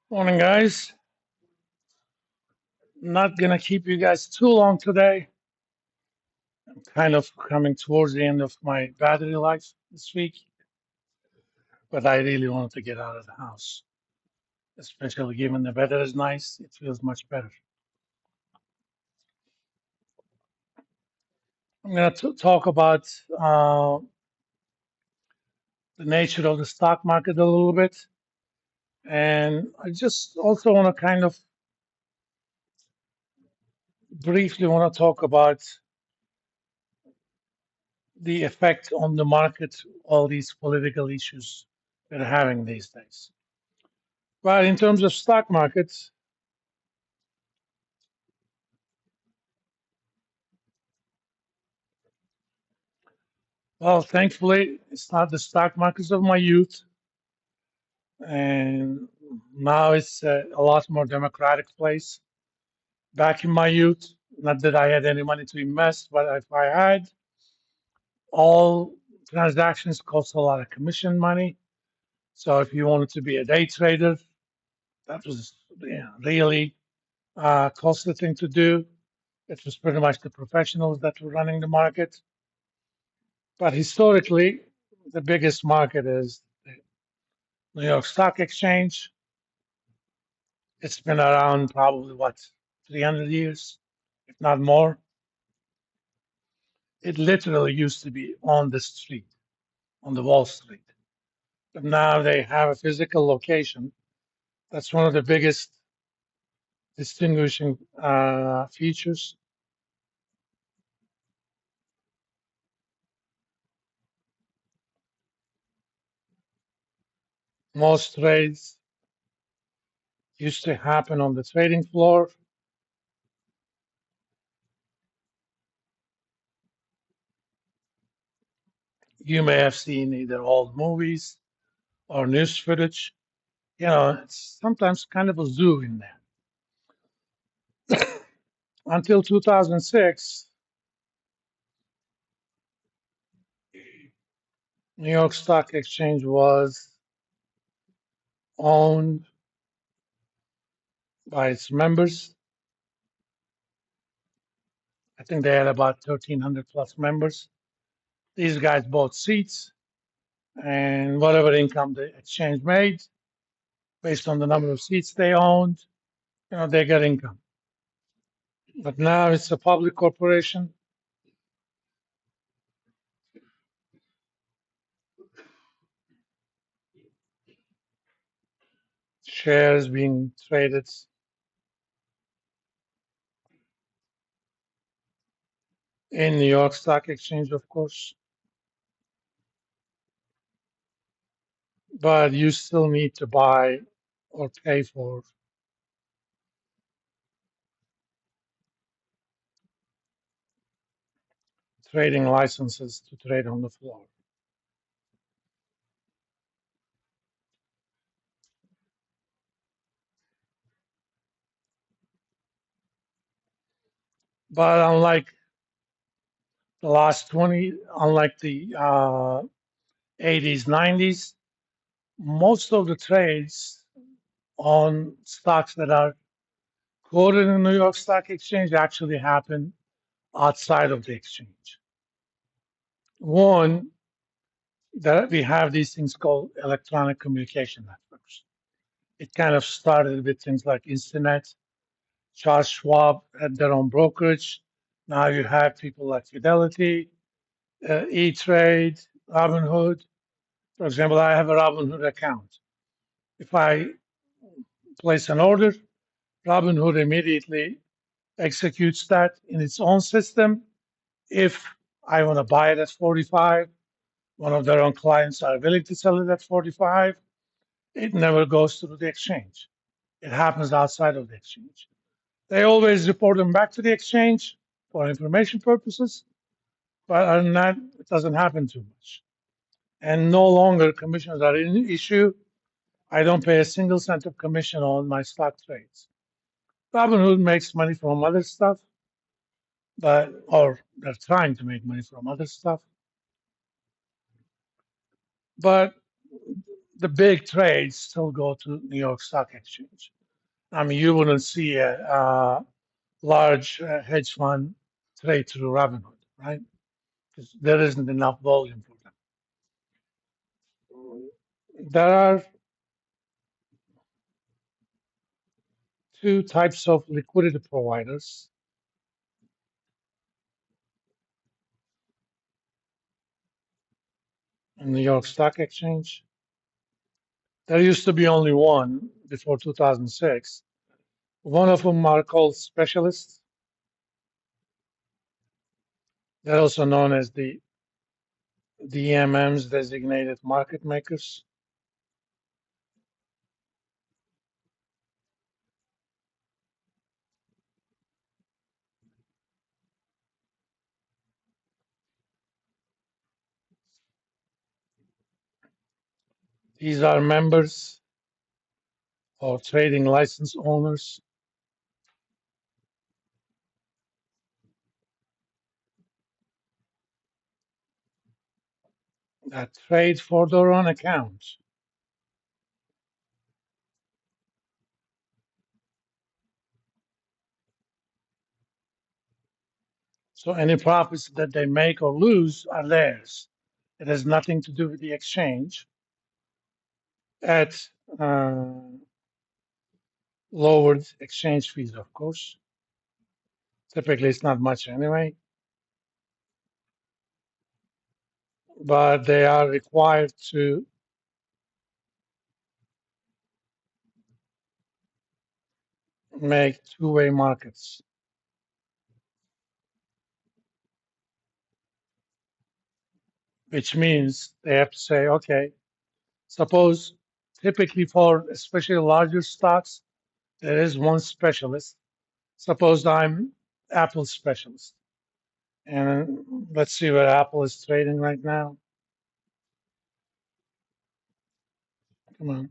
Morning, guys. Not gonna keep you guys too long today. Kind of coming towards the end of my battery life this week, but I really wanted to get out of the house, especially given the weather is nice. It feels much better. I'm gonna talk about the nature of the stock market a little bit, and I just also want to kind of briefly want to talk about the effect on the market all these political issues we're having these days. But in terms of stock markets, well, thankfully, it's not the stock markets of my youth, and now it's a lot more democratic place. Back in my youth, not that I had any money to invest, but if I had, all transactions cost a lot of commission money. So if you wanted to be a day trader, that was really costly thing to do. It was pretty much the professionals that were running the market. But historically, the biggest market is the New York Stock Exchange. It's been around probably what, 300 years, if not more. It literally used to be on the street, on the Wall Street. But now they have a physical location. That's one of the biggest distinguishing features. Most trades used to happen on the trading floor. You may have seen either old movies or news footage. It's sometimes kind of a zoo in there. Until 2006, New York Stock Exchange was owned by its members. I think they had about 1,300 plus members. These guys bought seats, and whatever income the exchange made, based on the number of seats they owned, they got income. But now it's a public corporation. Shares being traded in New York Stock Exchange, of course. But you still need to buy or pay for trading licenses to trade on the floor. But unlike the 80s, 90s, most of the trades on stocks that are quoted in the New York Stock Exchange actually happen outside of the exchange. One, that we have these things called electronic communication networks. It kind of started with things like Instinet. Charles Schwab had their own brokerage. Now you have people like Fidelity, E-Trade, Robinhood. For example, I have a Robinhood account. If I place an order, Robinhood immediately executes that in its own system. If I want to buy it at 45, one of their own clients are willing to sell it at 45, it never goes through the exchange. It happens outside of the exchange. They always report them back to the exchange for information purposes, but other than that, it doesn't happen too much. And no longer commissions are in issue. I don't pay a single cent of commission on my stock trades. Robinhood makes money from other stuff, or they're trying to make money from other stuff. But the big trades still go to New York Stock Exchange. I mean, you wouldn't see a large hedge fund trade through Robinhood, right? Because there isn't enough volume for them. There are two types of liquidity providers in New York Stock Exchange. There used to be only one before 2006. One of them are called specialists. They're also known as the DMMs, designated market makers. These are members or trading license owners that trade for their own account. So any profits that they make or lose are theirs. It has nothing to do with the exchange at uh, lowered exchange fees, of course. Typically, it's not much anyway, but they are required to make two-way markets, which means they have to say, okay, suppose typically for especially larger stocks, there is one specialist. Suppose I'm Apple specialist, and let's see where Apple is trading right now. Come on.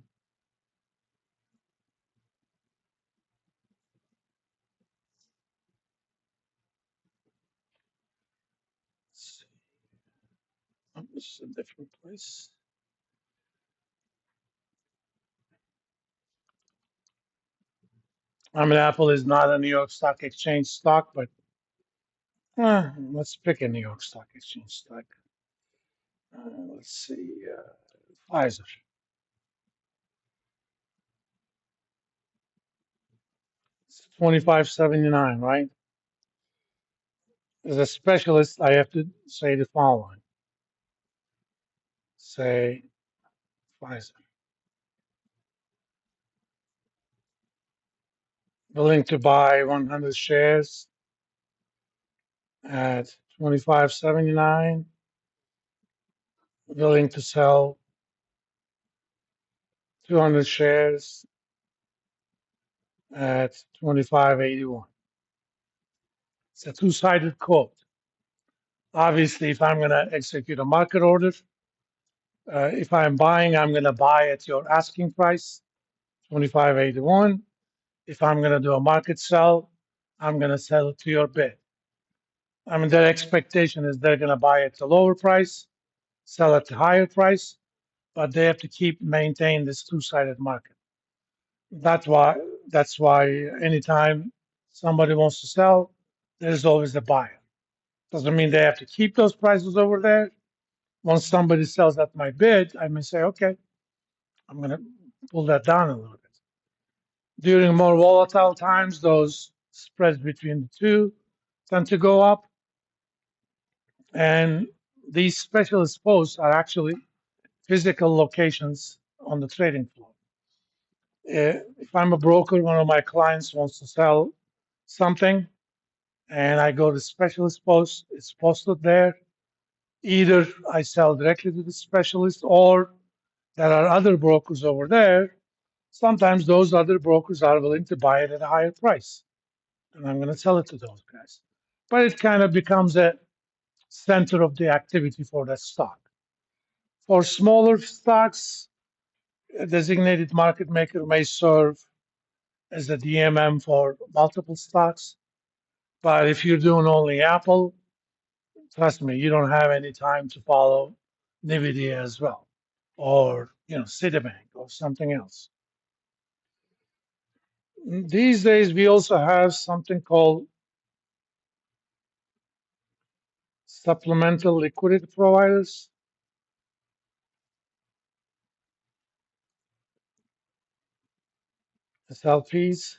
Oh, this is a different place. I mean, Apple is not a New York Stock Exchange stock, but let's pick a New York Stock Exchange stock. Let's see, Pfizer. It's 25.79, right? As a specialist, I have to say the following. Say Pfizer. Willing to buy 100 shares at 25.79. Willing to sell 200 shares at 25.81. It's a two-sided quote. Obviously, if I'm going to execute a market order, if I'm buying, I'm going to buy at your asking price, 25.81. If I'm going to do a market sell, I'm going to sell it to your bid. I mean, their expectation is they're going to buy at the lower price, sell at the higher price, but they have to keep maintain this two-sided market. That's why anytime somebody wants to sell, there's always a buyer. Doesn't mean they have to keep those prices over there. Once somebody sells at my bid, I may say, okay, I'm going to pull that down a little bit. During more volatile times, those spreads between the two tend to go up. And these specialist posts are actually physical locations on the trading floor. If I'm a broker, one of my clients wants to sell something, and I go to specialist post, it's posted there. Either I sell directly to the specialist, or there are other brokers over there. Sometimes those other brokers are willing to buy it at a higher price, and I'm going to sell it to those guys. But it kind of becomes a center of the activity for that stock. For smaller stocks, a designated market maker may serve as a DMM for multiple stocks. But if you're doing only Apple, trust me, you don't have any time to follow NVIDIA as well, or Citibank or something else. These days, we also have something called supplemental liquidity providers, SLPs.